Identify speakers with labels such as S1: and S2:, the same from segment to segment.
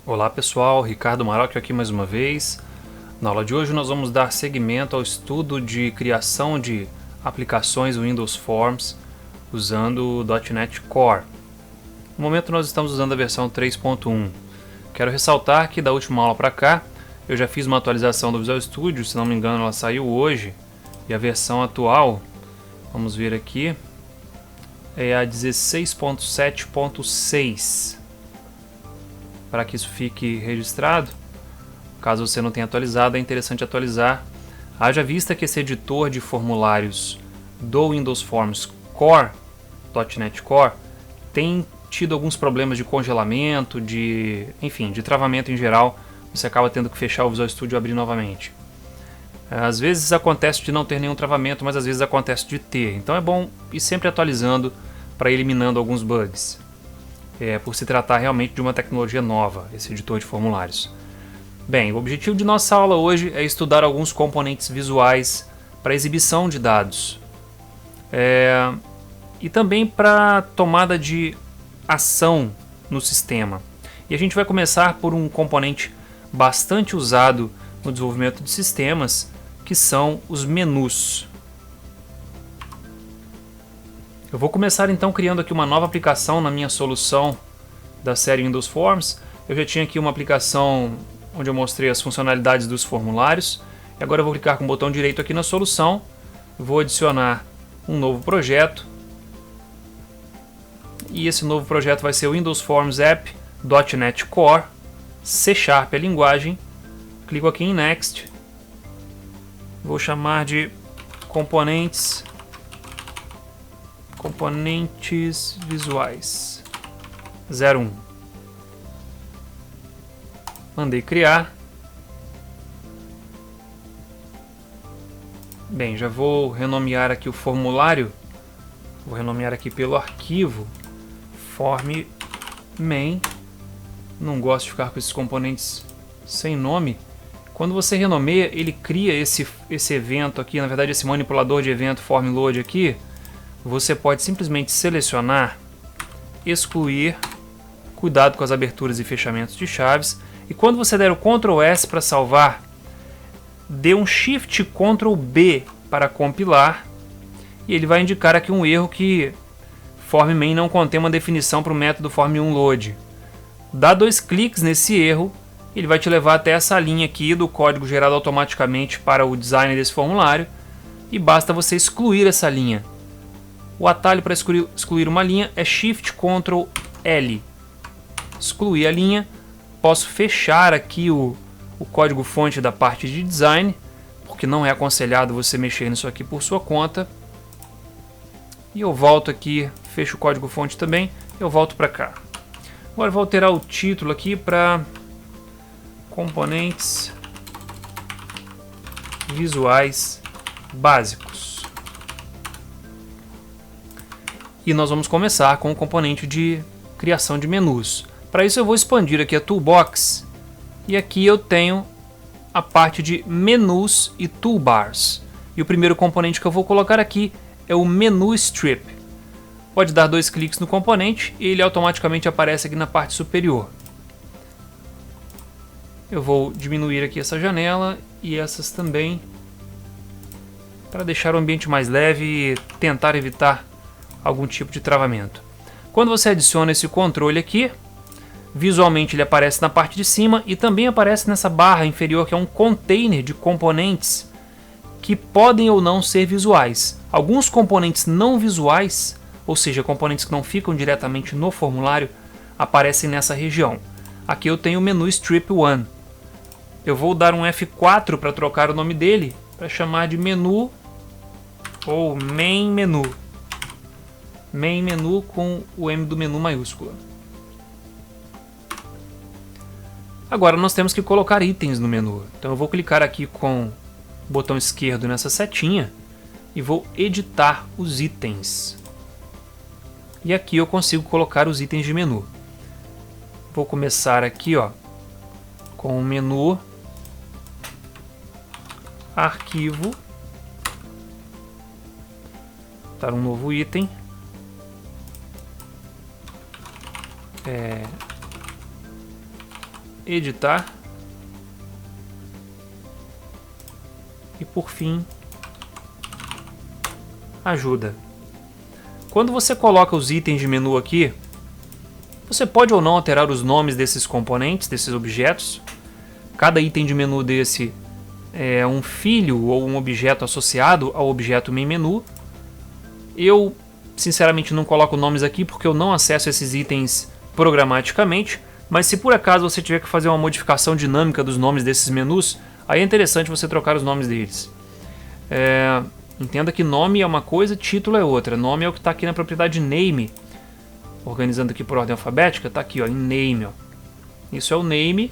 S1: Olá pessoal, Ricardo Maroc aqui mais uma vez. Na aula de hoje nós vamos dar seguimento ao estudo de criação de aplicações Windows Forms usando o .NET Core. No momento nós estamos usando a versão 3.1. Quero ressaltar que da última aula para cá eu já fiz uma atualização do Visual Studio, se não me engano ela saiu hoje, e a versão atual, vamos ver aqui, é a 16.7.6. Para que isso fique registrado, caso você não tenha atualizado, é interessante atualizar. Haja vista que esse editor de formulários do Windows Forms Core, .NET Core, tem tido alguns problemas de congelamento, de travamento em geral. Você acaba tendo que fechar o Visual Studio e abrir novamente. Às vezes acontece de não ter nenhum travamento, mas às vezes acontece de ter. Então é bom ir sempre atualizando para ir eliminando alguns bugs. Por se tratar realmente de uma tecnologia nova, esse editor de formulários. Bem, o objetivo de nossa aula hoje é estudar alguns componentes visuais para exibição de dados e também para tomada de ação no sistema. E a gente vai começar por um componente bastante usado no desenvolvimento de sistemas, que são os menus. Eu vou começar então criando aqui uma nova aplicação na minha solução da série Windows Forms. Eu já tinha aqui uma aplicação onde eu mostrei as funcionalidades dos formulários. E agora eu vou clicar com o botão direito aqui na solução. Vou adicionar um novo projeto. E esse novo projeto vai ser o Windows Forms App .NET Core C# é a linguagem. Clico aqui em Next. Vou chamar de componentes visuais 01. Mandei criar. Bem, já vou renomear aqui o formulário. Vou renomear aqui pelo arquivo form main. Não gosto de ficar com esses componentes sem nome. Quando você renomeia, ele cria esse evento aqui, na verdade esse manipulador de evento form load aqui. Você pode simplesmente selecionar, excluir, cuidado com as aberturas e fechamentos de chaves, e quando você der o Ctrl S para salvar, dê um Shift Ctrl B para compilar, e ele vai indicar aqui um erro que form main não contém uma definição para o método form1load. Dá 2 cliques nesse erro, ele vai te levar até essa linha aqui do código gerado automaticamente para o design desse formulário, e basta você excluir essa linha. O atalho para excluir uma linha é Shift Ctrl L. Excluir a linha. Posso fechar aqui o código fonte da parte de design, porque não é aconselhado você mexer nisso aqui por sua conta. E eu volto aqui, fecho o código fonte também, eu volto para cá. Agora vou alterar o título aqui para componentes visuais básicos. E nós vamos começar com o componente de criação de menus. Para isso eu vou expandir aqui a Toolbox. E aqui eu tenho a parte de menus e toolbars. E o primeiro componente que eu vou colocar aqui é o Menu Strip. Pode dar 2 cliques no componente e ele automaticamente aparece aqui na parte superior. Eu vou diminuir aqui essa janela e essas também, para deixar o ambiente mais leve e tentar evitar algum tipo de travamento. Quando você adiciona esse controle aqui, visualmente ele aparece na parte de cima e também aparece nessa barra inferior, que é um container de componentes que podem ou não ser visuais. Alguns componentes não visuais, ou seja, componentes que não ficam diretamente no formulário, aparecem nessa região. Aqui eu tenho o menu Strip 1. Eu vou dar um F4 para trocar o nome dele, para chamar de menu ou main menu. Main menu com o M do menu maiúscula. Agora nós temos que colocar itens no menu. Então eu vou clicar aqui com o botão esquerdo nessa setinha e vou editar os itens. E aqui eu consigo colocar os itens de menu. Vou começar aqui com o menu, arquivo, dar um novo item. editar. E por fim, ajuda. Quando você coloca os itens de menu aqui, você pode ou não alterar os nomes desses componentes, desses objetos. Cada item de menu desse é um filho ou um objeto associado ao objeto main menu. Eu, sinceramente, não coloco nomes aqui porque eu não acesso esses itens programaticamente, mas se por acaso você tiver que fazer uma modificação dinâmica dos nomes desses menus, aí é interessante você trocar os nomes deles. Entenda que nome é uma coisa, título é outra. Nome é o que está aqui na propriedade name. Organizando aqui por ordem alfabética, está aqui ó, em name. Ó. Isso é o name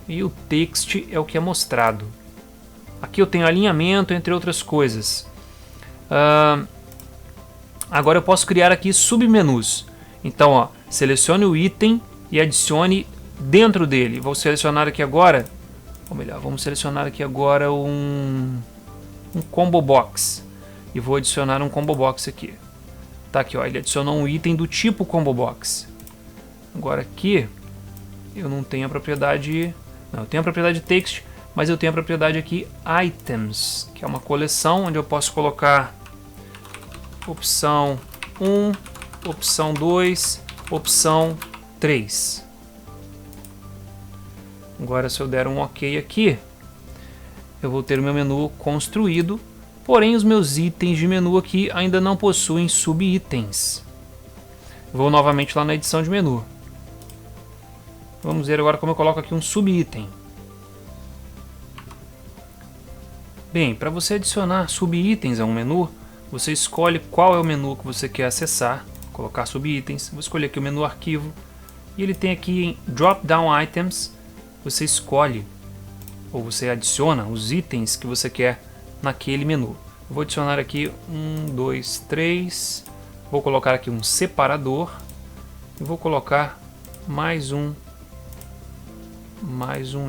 S1: e o text é o que é mostrado. Aqui eu tenho alinhamento, entre outras coisas. Agora eu posso criar aqui submenus. Então, ó, selecione o item e adicione dentro dele. Vou selecionar aqui agora, ou melhor, vamos selecionar aqui agora um combo box. E vou adicionar um combo box aqui. Tá aqui, ó, ele adicionou um item do tipo combo box. Agora aqui eu não tenho a propriedade, não, eu tenho a propriedade text, mas eu tenho a propriedade aqui items, que é uma coleção onde eu posso colocar opção 1, opção 2, opção 3. Agora se eu der um OK aqui, eu vou ter o meu menu construído, porém os meus itens de menu aqui ainda não possuem subitens. Vou novamente lá na edição de menu. Vamos ver agora como eu coloco aqui um subitem. Bem, para você adicionar subitens a um menu, você escolhe qual é o menu que você quer acessar, colocar subitens. Vou escolher aqui o menu arquivo e ele tem aqui em Drop Down Items, você escolhe ou você adiciona os itens que você quer naquele menu. Eu vou adicionar aqui 1, 2, 3, vou colocar aqui um separador e vou colocar mais um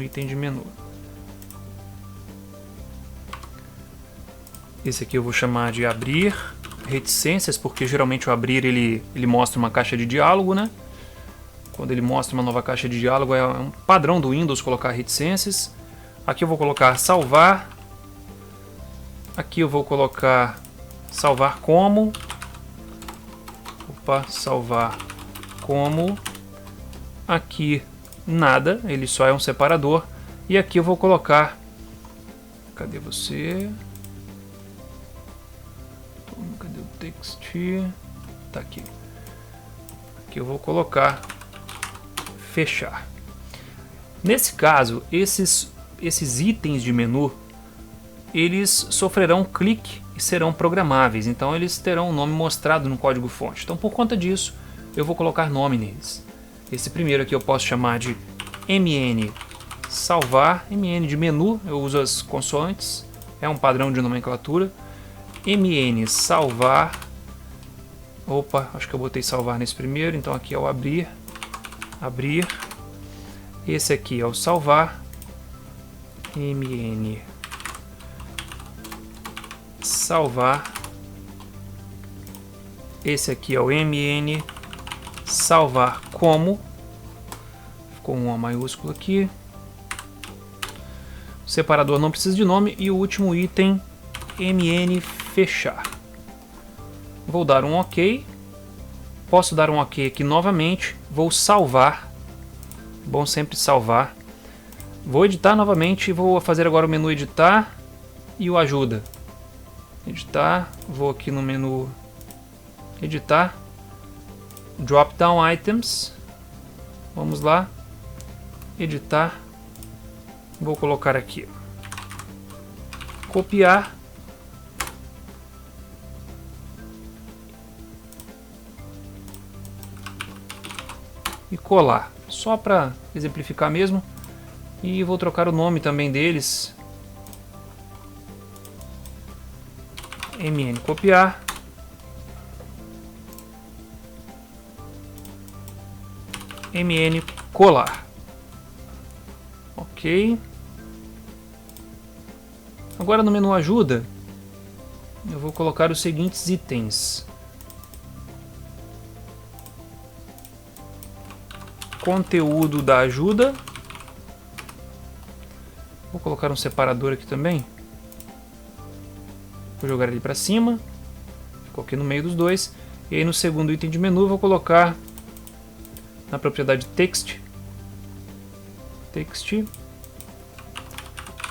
S1: item de menu. Esse aqui eu vou chamar de abrir reticências, porque geralmente o abrir ele mostra uma caixa de diálogo, né? Quando ele mostra uma nova caixa de diálogo é um padrão do Windows colocar reticências. Aqui eu vou colocar salvar. Aqui eu vou colocar salvar como. Opa, salvar como. Aqui nada, ele só é um separador. E aqui eu vou colocar. Cadê você? Cadê o text? Tá aqui. Aqui eu vou colocar fechar. Nesse caso, esses itens de menu, eles sofrerão clique e serão programáveis. Então eles terão um nome mostrado no código-fonte. Então por conta disso, eu vou colocar nome neles. Esse primeiro aqui eu posso chamar de mn salvar, mn de menu, eu uso as consoantes, é um padrão de nomenclatura. Mn salvar, opa, acho que eu botei salvar nesse primeiro, então aqui é o abrir, esse aqui é o salvar, mn salvar, esse aqui é o mn salvar como, ficou uma maiúscula aqui, o separador não precisa de nome e o último item mn fechar. Vou dar um OK, posso dar um OK aqui novamente, vou salvar, bom sempre salvar, vou editar novamente, vou fazer agora o menu editar e o ajuda, editar, vou aqui no menu editar, Drop Down Items, vamos lá, editar, vou colocar aqui, copiar, e colar, só para exemplificar mesmo, e vou trocar o nome também deles, mn copiar, mn colar. Ok. Agora no menu ajuda, eu vou colocar os seguintes itens: conteúdo da ajuda, Vou colocar um separador aqui também. Vou jogar ele para cima. Ficou aqui no meio dos dois. E aí no segundo item de menu vou colocar na propriedade text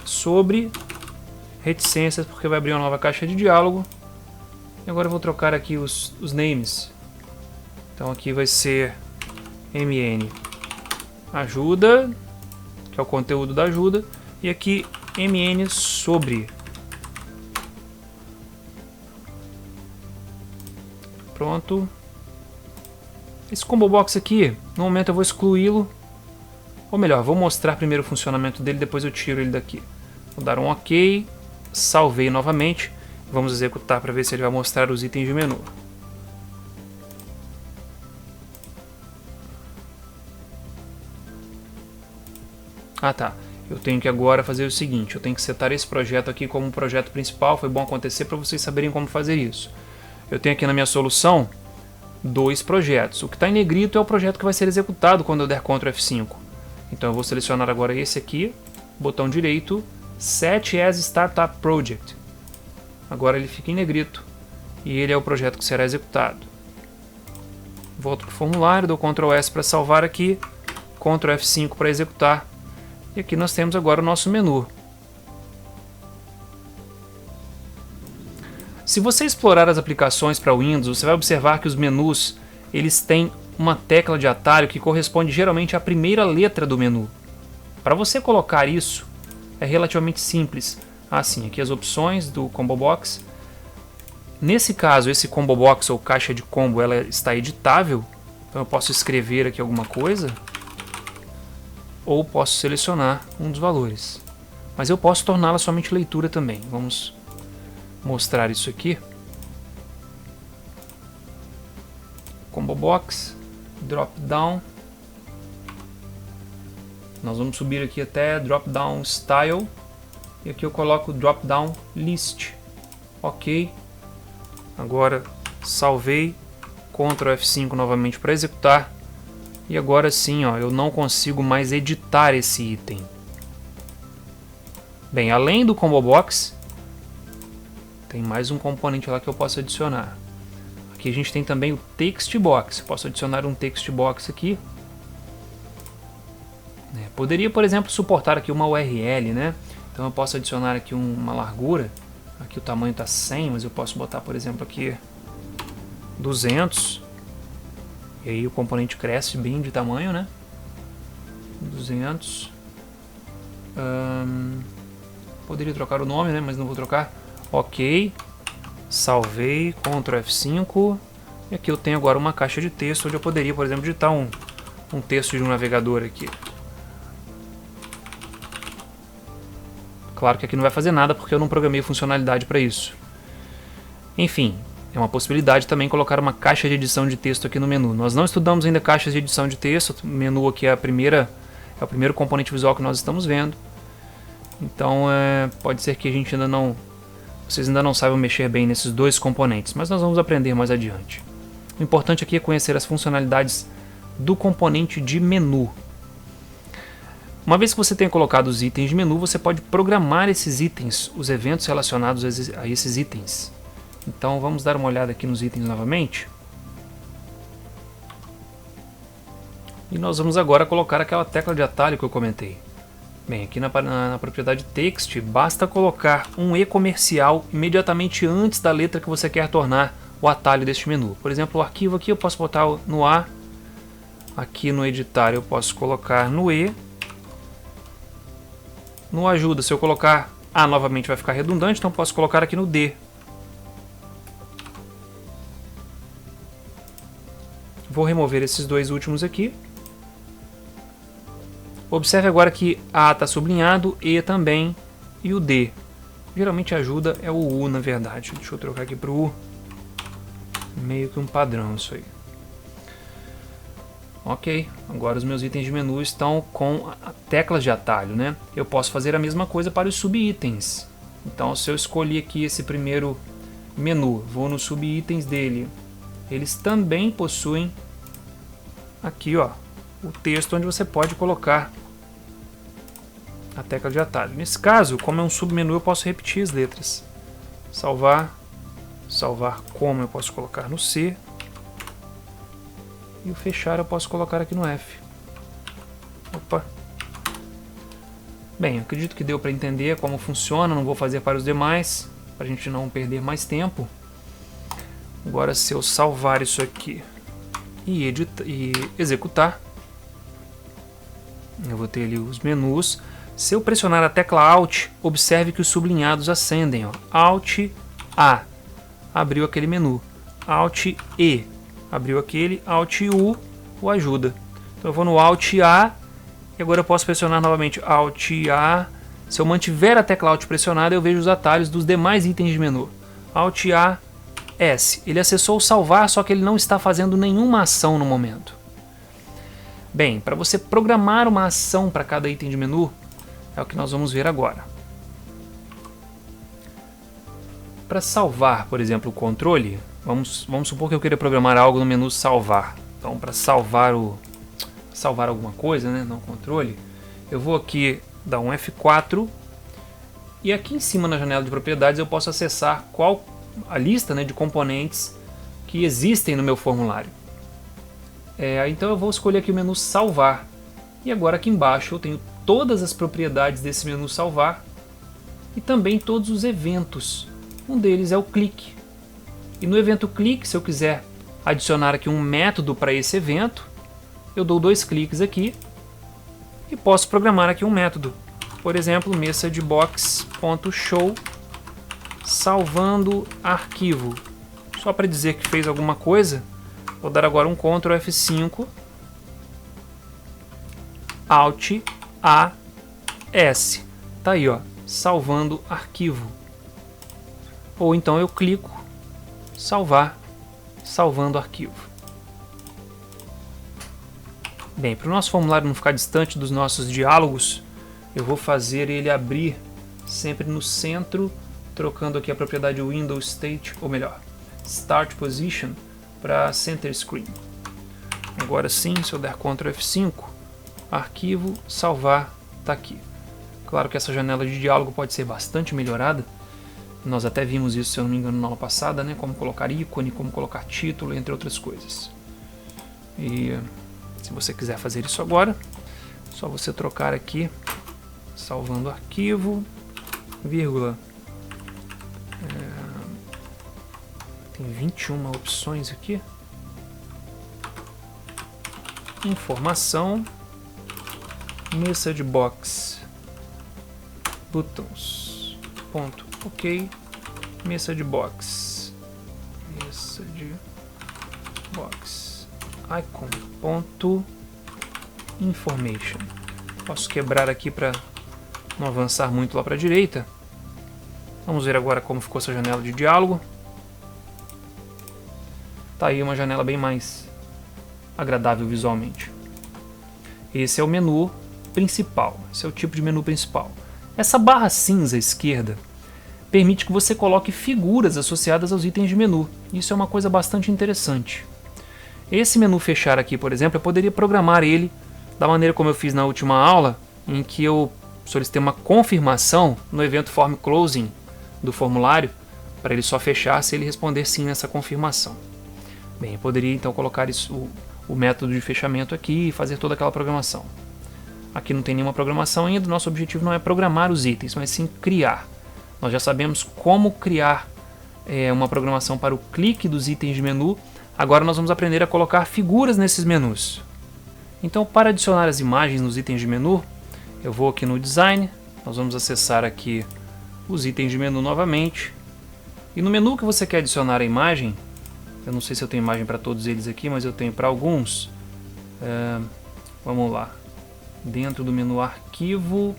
S1: sobre reticências, porque vai abrir uma nova caixa de diálogo. E agora eu vou trocar aqui os names. Então aqui vai ser mn ajuda, que é o conteúdo da ajuda, e aqui mn sobre. Pronto. Esse combo box aqui, no momento eu vou excluí-lo. Ou melhor, vou mostrar primeiro o funcionamento dele, depois eu tiro ele daqui. Vou dar um OK, salvei novamente. Vamos executar para ver se ele vai mostrar os itens de menu. Ah tá, eu tenho que agora fazer o seguinte, eu tenho que setar esse projeto aqui como um projeto principal, foi bom acontecer para vocês saberem como fazer isso. Eu tenho aqui na minha solução 2 projetos. O que está em negrito é o projeto que vai ser executado quando eu der Ctrl F5. Então eu vou selecionar agora esse aqui, botão direito, Set as Startup Project. Agora ele fica em negrito e ele é o projeto que será executado. Volto para o formulário, dou Ctrl S para salvar aqui, Ctrl F5 para executar. E aqui nós temos agora o nosso menu. Se você explorar as aplicações para Windows, você vai observar que os menus eles têm uma tecla de atalho que corresponde geralmente à primeira letra do menu. Para você colocar isso, é relativamente simples. Assim, aqui as opções do Combo Box. Nesse caso, esse Combo Box ou caixa de combo ela está editável, então eu posso escrever aqui alguma coisa, ou posso selecionar um dos valores. Mas eu posso torná-la somente leitura também. Vamos mostrar isso aqui. Combo Box, Drop Down. Nós vamos subir aqui até Drop Down Style. E aqui eu coloco Drop Down List. Ok. Agora salvei. Ctrl F5 novamente para executar. E agora sim, ó, eu não consigo mais editar esse item. Bem, além do Combo Box, tem mais um componente lá que eu posso adicionar. Aqui a gente tem também o Text Box. Posso adicionar um Text Box aqui. Poderia, por exemplo, suportar aqui uma URL, né? Então eu posso adicionar aqui uma largura. Aqui o tamanho está 100, mas eu posso botar, por exemplo, aqui 200. E aí o componente cresce bem de tamanho, né? 200. Poderia trocar o nome, né? Mas não vou trocar. Ok. Salvei. Ctrl F5. E aqui eu tenho agora uma caixa de texto onde eu poderia, por exemplo, digitar um texto de um navegador aqui. Claro que aqui não vai fazer nada porque eu não programei funcionalidade para isso. Enfim, é uma possibilidade também colocar uma caixa de edição de texto aqui no menu. Nós não estudamos ainda caixas de edição de texto. O menu aqui é o primeiro componente visual que nós estamos vendo. Então pode ser que vocês ainda não saibam mexer bem nesses dois componentes, mas nós vamos aprender mais adiante. O importante aqui é conhecer as funcionalidades do componente de menu. Uma vez que você tenha colocado os itens de menu, você pode programar esses itens, os eventos relacionados a esses itens. Então vamos dar uma olhada aqui nos itens novamente. E nós vamos agora colocar aquela tecla de atalho que eu comentei. Bem, aqui na propriedade text, basta colocar um E comercial imediatamente antes da letra que você quer tornar o atalho deste menu. Por exemplo, o arquivo aqui eu posso botar no A. Aqui no editar eu posso colocar no E. No ajuda, se eu colocar A novamente vai ficar redundante, então posso colocar aqui no D. Vou remover esses dois últimos aqui. Observe agora que A está sublinhado, E também e o D. Geralmente ajuda é o U, na verdade. Deixa eu trocar aqui para o U. Meio que um padrão isso aí. Ok, agora os meus itens de menu estão com teclas de atalho, né? Eu posso fazer a mesma coisa para os subitens. Então, se eu escolher aqui esse primeiro menu, vou nos subitens dele, eles também possuem aqui, ó, o texto onde você pode colocar a tecla de atalho. Nesse caso, como é um submenu, eu posso repetir as letras. Salvar, salvar como eu posso colocar no C. E o fechar eu posso colocar aqui no F. Opa! Bem, eu acredito que deu para entender como funciona, não vou fazer para os demais, para a gente não perder mais tempo. Agora, se eu salvar isso aqui e executar, eu vou ter ali os menus. Se eu pressionar a tecla Alt, observe que os sublinhados acendem. Ó. Alt A, abriu aquele menu. Alt E, abriu aquele. Alt U, o ajuda. Então eu vou no Alt A. E agora eu posso pressionar novamente Alt A. Se eu mantiver a tecla Alt pressionada, eu vejo os atalhos dos demais itens de menu. Alt A, S. Ele acessou o salvar, só que ele não está fazendo nenhuma ação no momento. Bem, para você programar uma ação para cada item de menu, é o que nós vamos ver agora. Para salvar, por exemplo, o controle, vamos supor que eu queira programar algo no menu salvar. Então, para salvar alguma coisa, né, no controle, eu vou aqui dar um F4 e aqui em cima na janela de propriedades eu posso acessar a lista, né, de componentes que existem no meu formulário. Então eu vou escolher aqui o menu salvar e agora aqui embaixo eu tenho todas as propriedades desse menu salvar e também todos os eventos. Um deles é o clique. E no evento clique, se eu quiser adicionar aqui um método para esse evento, eu dou 2 cliques aqui e posso programar aqui um método. Por exemplo, messageBox.show salvando arquivo. Só para dizer que fez alguma coisa, vou dar agora um Ctrl F5, Alt A S. Tá aí, ó, salvando arquivo. Ou então eu clico salvar, salvando arquivo. Bem, para o nosso formulário não ficar distante dos nossos diálogos, eu vou fazer ele abrir sempre no centro, trocando aqui a propriedade Windows State, ou melhor, Start Position para Center Screen. Agora sim, se eu der Ctrl F5, arquivo, salvar, está aqui. Claro que essa janela de diálogo pode ser bastante melhorada. Nós até vimos isso, se eu não me engano, na aula passada, né? Como colocar ícone, como colocar título, entre outras coisas. E se você quiser fazer isso agora, só você trocar aqui, salvando arquivo, vírgula. Tem 21 opções aqui. Informação, messagebox, buttons, ponto, ok, messagebox, icon, ponto, information. Posso quebrar aqui para não avançar muito lá para a direita. Vamos ver agora como ficou essa janela de diálogo. Tá aí uma janela bem mais agradável visualmente. Esse é o menu principal, esse é o tipo de menu principal. Essa barra cinza à esquerda permite que você coloque figuras associadas aos itens de menu. Isso é uma coisa bastante interessante. Esse menu fechar aqui, por exemplo, eu poderia programar ele da maneira como eu fiz na última aula, em que eu solicitei uma confirmação no evento form closing do formulário, para ele só fechar se ele responder sim nessa confirmação. Bem, eu poderia então colocar isso, o método de fechamento aqui e fazer toda aquela programação. Aqui não tem nenhuma programação ainda, nosso objetivo não é programar os itens, mas sim criar. Nós já sabemos como criar uma programação para o clique dos itens de menu, agora nós vamos aprender a colocar figuras nesses menus. Então, para adicionar as imagens nos itens de menu, eu vou aqui no Design, nós vamos acessar aqui os itens de menu novamente, e no menu que você quer adicionar a imagem, eu não sei se eu tenho imagem para todos eles aqui, mas eu tenho para alguns. Vamos lá. Dentro do menu Arquivo,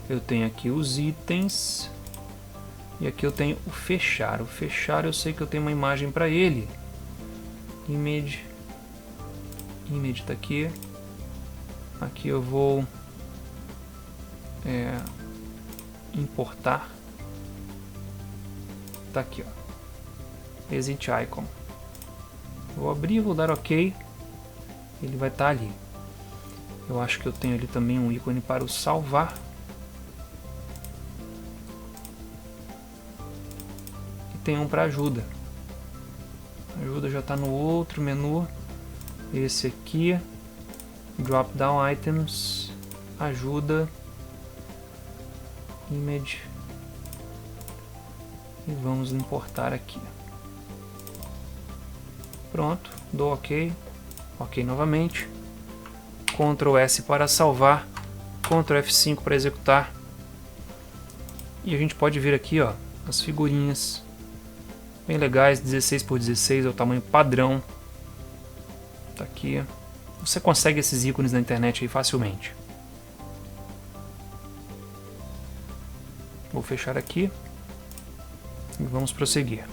S1: eu tenho aqui os itens. E aqui eu tenho o fechar. O fechar eu sei que eu tenho uma imagem para ele. Image. Image está aqui. Aqui eu vou importar. Está aqui, ó. Exit Icon. Vou abrir, vou dar OK. Ele vai estar ali. Eu acho que eu tenho ali também um ícone para o salvar. tem um para ajuda. Ajuda já está no outro menu. Esse aqui, Drop Down Items, ajuda, Image, e vamos importar aqui. Pronto, dou OK, OK novamente, Ctrl S para salvar, Ctrl F5 para executar, e a gente pode ver aqui, ó, as figurinhas bem legais, 16 por 16 é o tamanho padrão. Tá aqui. Você consegue esses ícones na internet aí facilmente. Vou fechar aqui e vamos prosseguir.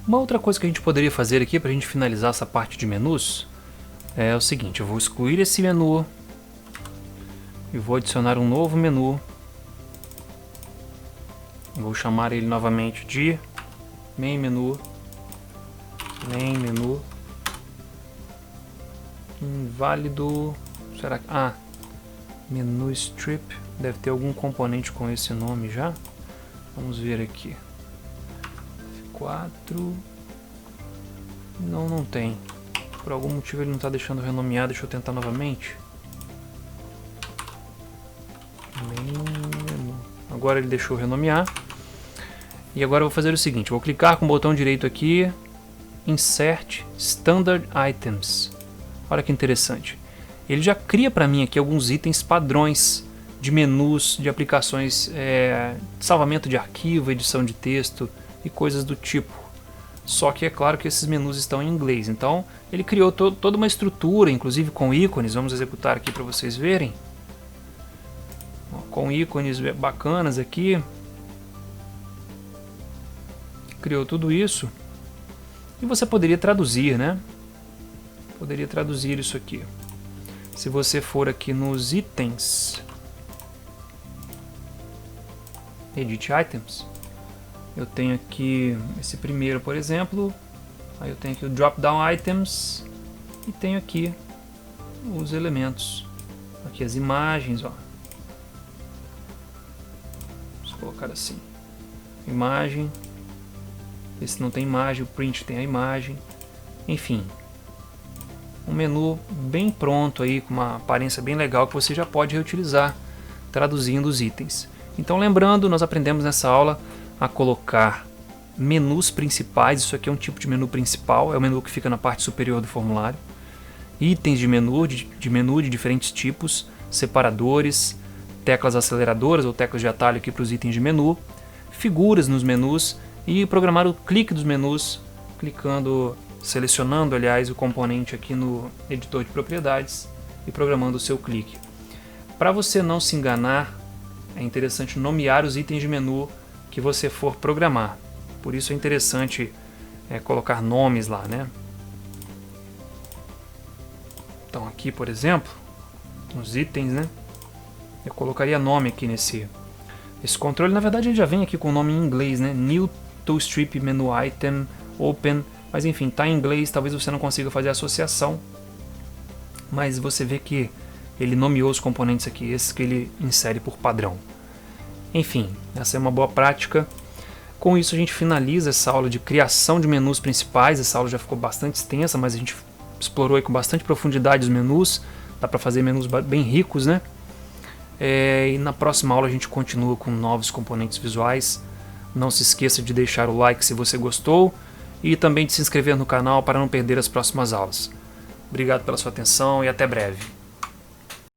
S1: Uma outra coisa que a gente poderia fazer aqui para a gente finalizar essa parte de menus é o seguinte: eu vou excluir esse menu e vou adicionar um novo menu. Vou chamar ele novamente de Main Menu. Main Menu. Inválido. Será que... Ah, Menu Strip. Deve ter algum componente com esse nome já. Vamos ver aqui. F4. Não tem. Por algum motivo ele não está deixando renomear. Deixa eu tentar novamente. Main Menu. Agora ele deixou renomear. E agora eu vou fazer o seguinte. Vou clicar com o botão direito aqui. Insert Standard Items. Olha que interessante. Ele já cria para mim aqui alguns itens padrões de menus, de aplicações, de salvamento de arquivo, edição de texto e coisas do tipo. Só que é claro que esses menus estão em inglês. Então ele criou toda uma estrutura, inclusive com ícones. Vamos executar aqui para vocês verem. Com ícones bacanas aqui. Criou tudo isso. E você poderia traduzir, né? Poderia traduzir isso aqui. Se você for aqui nos itens, Edit Items, eu tenho aqui esse primeiro, por exemplo. Aí eu tenho aqui o Drop Down Items e tenho aqui os elementos. Aqui as imagens, ó. Vamos colocar assim. Imagem. Esse não tem imagem, o print tem a imagem. Enfim, um menu bem pronto aí, com uma aparência bem legal que você já pode reutilizar traduzindo os itens. Então, lembrando, nós aprendemos nessa aula a colocar menus principais. Isso aqui é um tipo de menu principal, é o menu que fica na parte superior do formulário. Itens de menu de diferentes tipos, separadores, teclas aceleradoras ou teclas de atalho aqui para os itens de menu, figuras nos menus e programar o clique dos menus, selecionando, aliás, o componente aqui no editor de propriedades e programando o seu clique. Para você não se enganar, é interessante nomear os itens de menu que você for programar. Por isso é interessante colocar nomes lá, né? Então aqui, por exemplo, nos itens, né? Eu colocaria nome aqui nesse controle. Na verdade ele já vem aqui com o nome em inglês, né? New Toolstrip Menu Item Open. Mas enfim, está em inglês, talvez você não consiga fazer a associação. Mas você vê que ele nomeou os componentes aqui, esses que ele insere por padrão. Enfim, essa é uma boa prática. Com isso a gente finaliza essa aula de criação de menus principais. Essa aula já ficou bastante extensa, mas a gente explorou aí com bastante profundidade os menus. Dá para fazer menus bem ricos, né? E na próxima aula a gente continua com novos componentes visuais. Não se esqueça de deixar o like se você gostou e também de se inscrever no canal para não perder as próximas aulas. Obrigado pela sua atenção e até breve.